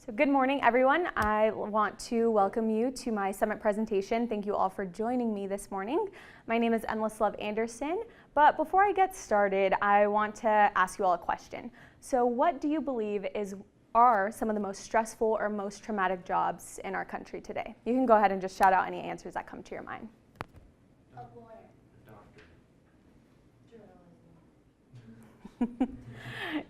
So good morning, everyone. I want to welcome you to my summit presentation. Thank you all for joining me this morning. My name is Endless Love Anderson, but before I get started, I want to ask you all a question. So what do you believe are some of the most stressful or most traumatic jobs in our country today? You can go ahead and just shout out any answers that come to your mind. A lawyer. A doctor. Journalism.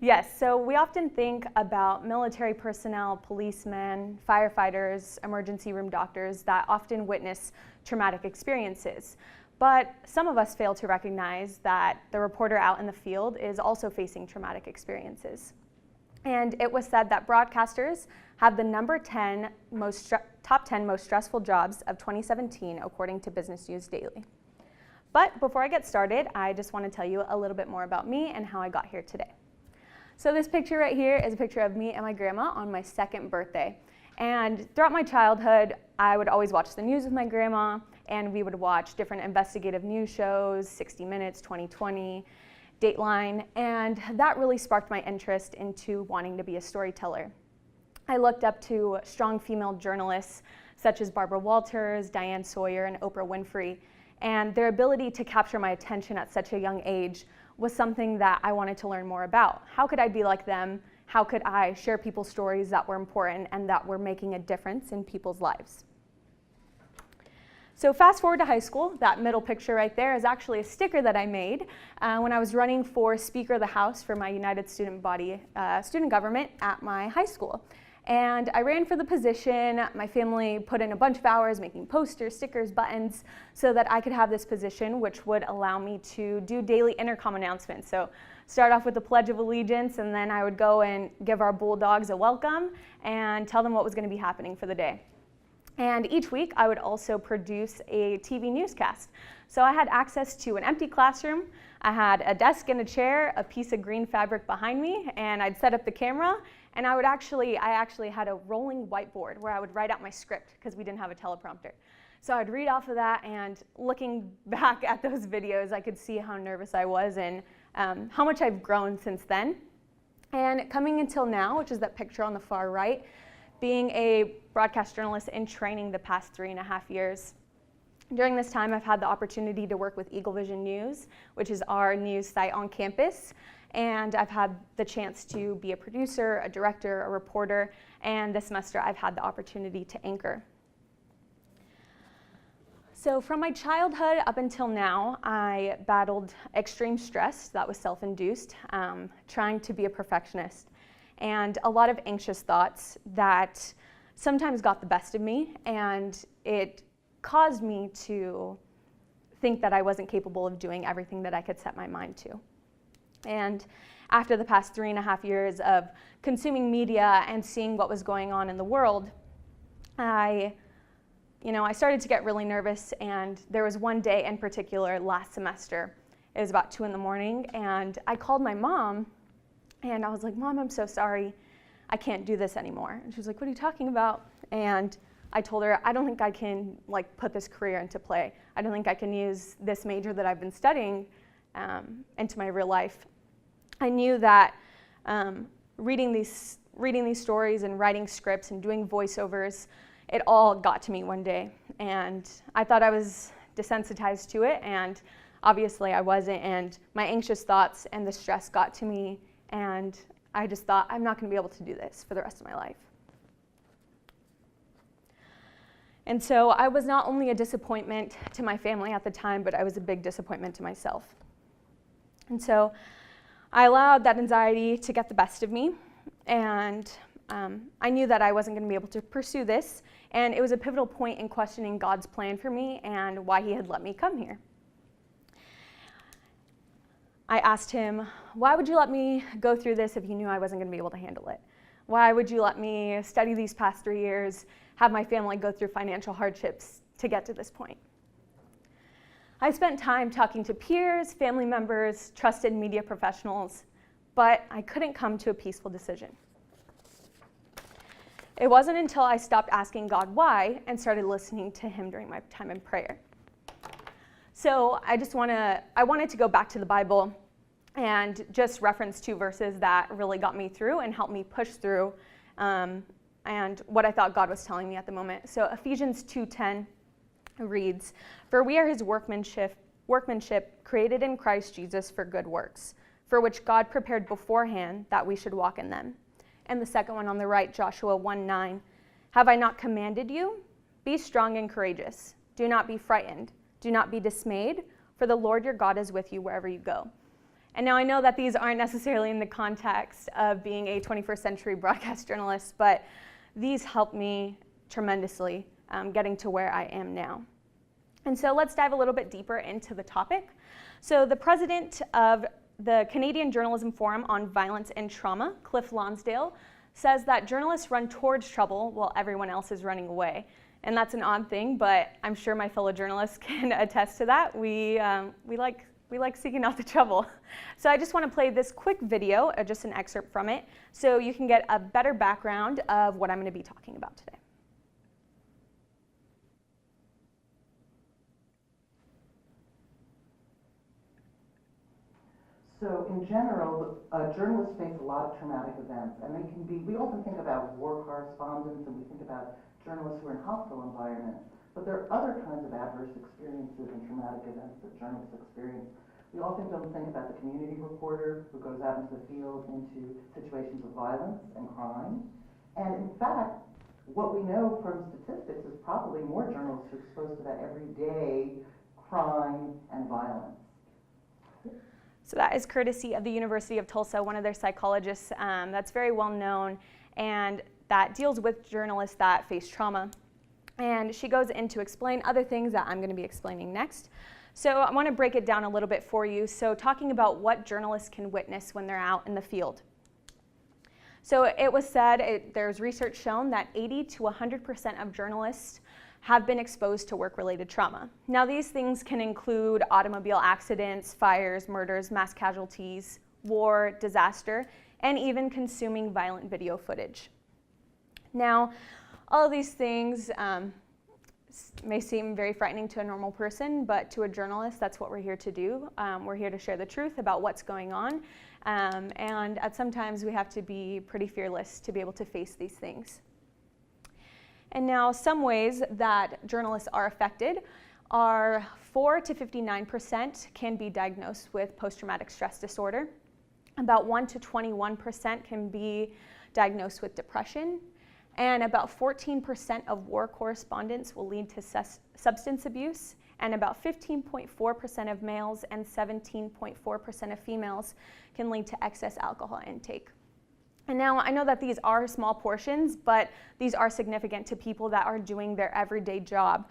Yes, so we often think about military personnel, policemen, firefighters, emergency room doctors that often witness traumatic experiences. But some of us fail to recognize that the reporter out in the field is also facing traumatic experiences. And it was said that broadcasters have the top 10 most stressful jobs of 2017, according to Business News Daily. But before I get started, I just want to tell you a little bit more about me and how I got here today. So this picture right here is a picture of me and my grandma on my second birthday. And throughout my childhood, I would always watch the news with my grandma, and we would watch different investigative news shows, 60 Minutes, 2020, Dateline, and that really sparked my interest into wanting to be a storyteller. I looked up to strong female journalists such as Barbara Walters, Diane Sawyer, and Oprah Winfrey, and their ability to capture my attention at such a young age was something that I wanted to learn more about. How could I be like them? How could I share people's stories that were important and that were making a difference in people's lives? So fast forward to high school, that middle picture right there is actually a sticker that I made when I was running for Speaker of the House for my United Student Body student government at my high school. And I ran for the position. My family put in a bunch of hours making posters, stickers, buttons, so that I could have this position, which would allow me to do daily intercom announcements. So start off with the Pledge of Allegiance, and then I would go and give our Bulldogs a welcome and tell them what was going to be happening for the day. And each week, I would also produce a TV newscast. So I had access to an empty classroom. I had a desk and a chair, a piece of green fabric behind me, and I'd set up the camera. And I actually had a rolling whiteboard where I would write out my script because we didn't have a teleprompter. So I'd read off of that, and looking back at those videos, I could see how nervous I was and how much I've grown since then. And coming until now, which is that picture on the far right, being a broadcast journalist in training the past 3.5 years. During this time, I've had the opportunity to work with Eagle Vision News, which is our news site on campus. And I've had the chance to be a producer, a director, a reporter, and this semester I've had the opportunity to anchor. So from my childhood up until now, I battled extreme stress that was self-induced, trying to be a perfectionist, and a lot of anxious thoughts that sometimes got the best of me, and it caused me to think that I wasn't capable of doing everything that I could set my mind to. And after the past 3.5 years of consuming media and seeing what was going on in the world, I started to get really nervous, and there was one day in particular last semester. It was about 2 a.m, and I called my mom, and I was like, "Mom, I'm so sorry. I can't do this anymore." And she was like, "What are you talking about?" And I told her, "I don't think I can put this career into play. I don't think I can use this major that I've been studying into my real life." I knew that reading these stories and writing scripts and doing voiceovers, it all got to me one day. And I thought I was desensitized to it, and obviously I wasn't. And my anxious thoughts and the stress got to me, and I just thought, I'm not going to be able to do this for the rest of my life. And so I was not only a disappointment to my family at the time, but I was a big disappointment to myself. And so I allowed that anxiety to get the best of me, and I knew that I wasn't going to be able to pursue this, and it was a pivotal point in questioning God's plan for me and why He had let me come here. I asked Him, "Why would you let me go through this if you knew I wasn't going to be able to handle it? Why would you let me study these past 3 years, have my family go through financial hardships to get to this point?" I spent time talking to peers, family members, trusted media professionals, but I couldn't come to a peaceful decision. It wasn't until I stopped asking God why and started listening to Him during my time in prayer. So I wanted to go back to the Bible and just reference 2 verses that really got me through and helped me push through and what I thought God was telling me at the moment. So Ephesians 2:10 reads, "For we are his workmanship created in Christ Jesus for good works, for which God prepared beforehand that we should walk in them." And the second one on the right, Joshua 1:9, "Have I not commanded you? Be strong and courageous. Do not be frightened. Do not be dismayed, for the Lord your God is with you wherever you go." And now I know that these aren't necessarily in the context of being a 21st century broadcast journalist, but these helped me tremendously getting to where I am now. And so let's dive a little bit deeper into the topic. So the president of the Canadian Journalism Forum on Violence and Trauma, Cliff Lonsdale, says that journalists run towards trouble while everyone else is running away. And that's an odd thing, but I'm sure my fellow journalists can attest to that. We like seeking out the trouble. So I just want to play this quick video, just an excerpt from it, so you can get a better background of what I'm going to be talking about today. So in general, journalists face a lot of traumatic events, and they can be, we often think about war correspondents and we think about journalists who are in hostile environments, but there are other kinds of adverse experiences and traumatic events that journalists experience. We often don't think about the community reporter who goes out into the field into situations of violence and crime. And in fact, what we know from statistics is probably more journalists are exposed to that everyday crime and violence. So that is courtesy of the University of Tulsa, one of their psychologists that's very well known and that deals with journalists that face trauma. And she goes in to explain other things that I'm going to be explaining next. So I want to break it down a little bit for you. So talking about what journalists can witness when they're out in the field. So it was said, there's research shown that 80 to 100% of journalists have been exposed to work-related trauma. Now these things can include automobile accidents, fires, murders, mass casualties, war, disaster, and even consuming violent video footage. Now, all of these things may seem very frightening to a normal person, but to a journalist, that's what we're here to do. We're here to share the truth about what's going on, and at sometimes we have to be pretty fearless to be able to face these things. And now some ways that journalists are affected are 4 to 59% can be diagnosed with post-traumatic stress disorder. About 1 to 21% can be diagnosed with depression. And about 14% of war correspondents will lead to substance abuse. And about 15.4% of males and 17.4% of females can lead to excess alcohol intake. And now I know that these are small portions, but these are significant to people that are doing their everyday job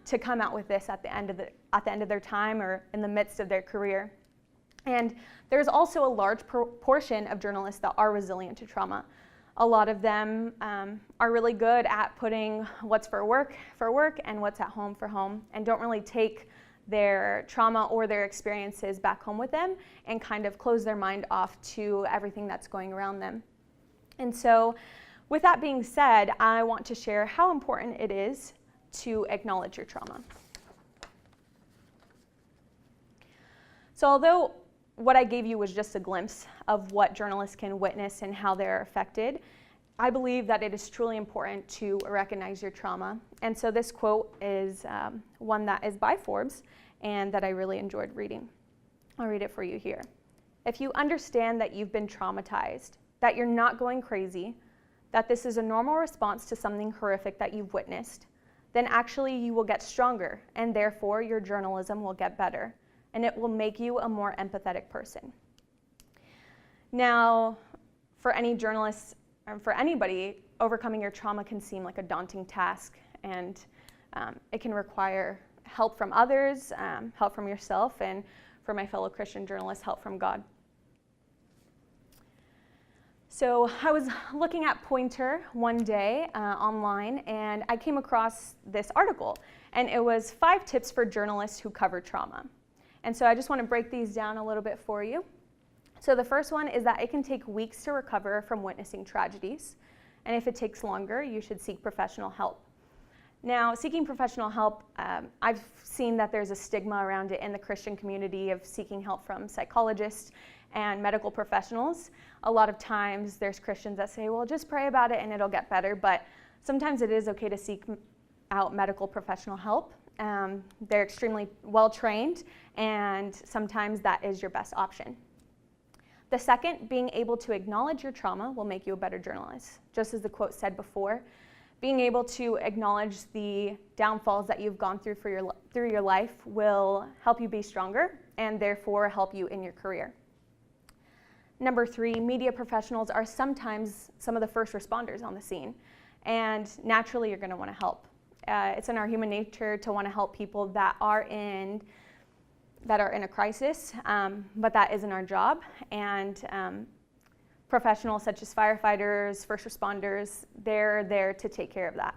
to come out with this at the end of their time or in the midst of their career. And there's also a large portion of journalists that are resilient to trauma. A lot of them are really good at putting what's for work and what's at home for home, and don't really take their trauma or their experiences back home with them and kind of close their mind off to everything that's going around them. And so with that being said, I want to share how important it is to acknowledge your trauma. So although what I gave you was just a glimpse of what journalists can witness and how they're affected, I believe that it is truly important to recognize your trauma. And so this quote is one that is by Forbes and that I really enjoyed reading. I'll read it for you here. "If you understand that you've been traumatized, that you're not going crazy, that this is a normal response to something horrific that you've witnessed, then actually you will get stronger, and therefore your journalism will get better, and it will make you a more empathetic person." Now, for any journalists, or for anybody, overcoming your trauma can seem like a daunting task, and it can require help from others, help from yourself, and for my fellow Christian journalists, help from God. So I was looking at Pointer one day online, and I came across this article, and it was 5 tips for journalists who cover trauma. And so I just want to break these down a little bit for you. So the first one is that it can take weeks to recover from witnessing tragedies, and if it takes longer, you should seek professional help. Now, seeking professional help, I've seen that there's a stigma around it in the Christian community of seeking help from psychologists and medical professionals. A lot of times there's Christians that say, well, just pray about it and it'll get better, but sometimes it is okay to seek out medical professional help. They're extremely well trained, and sometimes that is your best option. The second, being able to acknowledge your trauma will make you a better journalist. Just as the quote said before, being able to acknowledge the downfalls that you've gone through through your life will help you be stronger and therefore help you in your career. Number 3, media professionals are sometimes some of the first responders on the scene, and naturally you're going to want to help. It's in our human nature to want to help people that are in a crisis, but that isn't our job. And professionals such as firefighters, first responders, they're there to take care of that.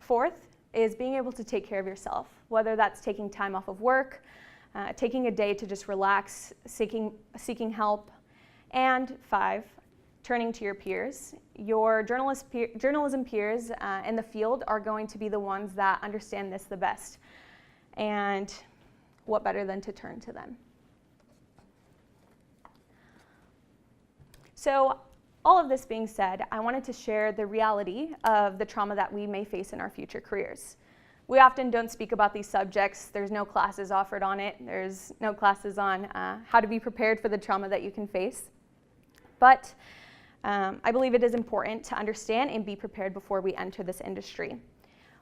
Fourth is being able to take care of yourself, whether that's taking time off of work, taking a day to just relax, seeking help. And 5, turning to your peers. Your journalism peers in the field are going to be the ones that understand this the best. And what better than to turn to them? So, all of this being said, I wanted to share the reality of the trauma that we may face in our future careers. We often don't speak about these subjects. There's no classes offered on it. There's no classes on how to be prepared for the trauma that you can face. But I believe it is important to understand and be prepared before we enter this industry.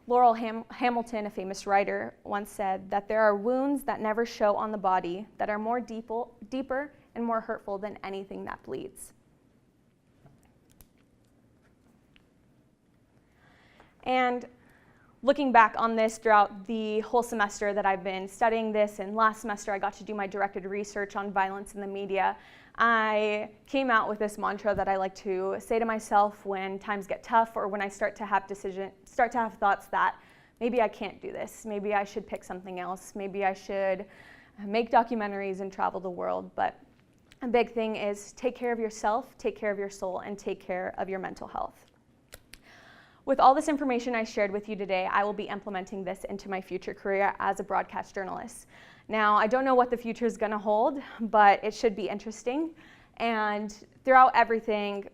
Laurel Hamilton, a famous writer, once said that there are wounds that never show on the body that are more deeper and more hurtful than anything that bleeds. And looking back on this throughout the whole semester that I've been studying this, and last semester I got to do my directed research on violence in the media, I came out with this mantra that I like to say to myself when times get tough or when I start to have thoughts that maybe I can't do this, maybe I should pick something else, maybe I should make documentaries and travel the world. But a big thing is take care of yourself, take care of your soul, and take care of your mental health. With all this information I shared with you today, I will be implementing this into my future career as a broadcast journalist. Now, I don't know what the future is going to hold, but it should be interesting. And throughout everything,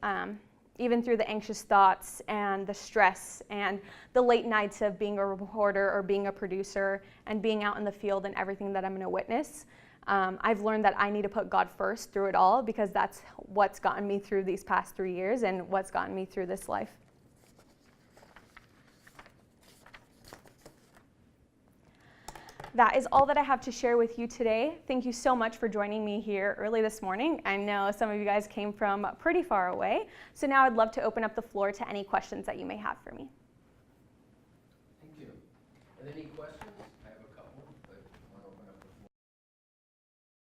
even through the anxious thoughts and the stress and the late nights of being a reporter or being a producer and being out in the field and everything that I'm going to witness, I've learned that I need to put God first through it all, because that's what's gotten me through these past 3 years and what's gotten me through this life. That is all that I have to share with you today. Thank you so much for joining me here early this morning. I know some of you guys came from pretty far away, so now I'd love to open up the floor to any questions that you may have for me. Thank you. Are there any questions? I have a couple.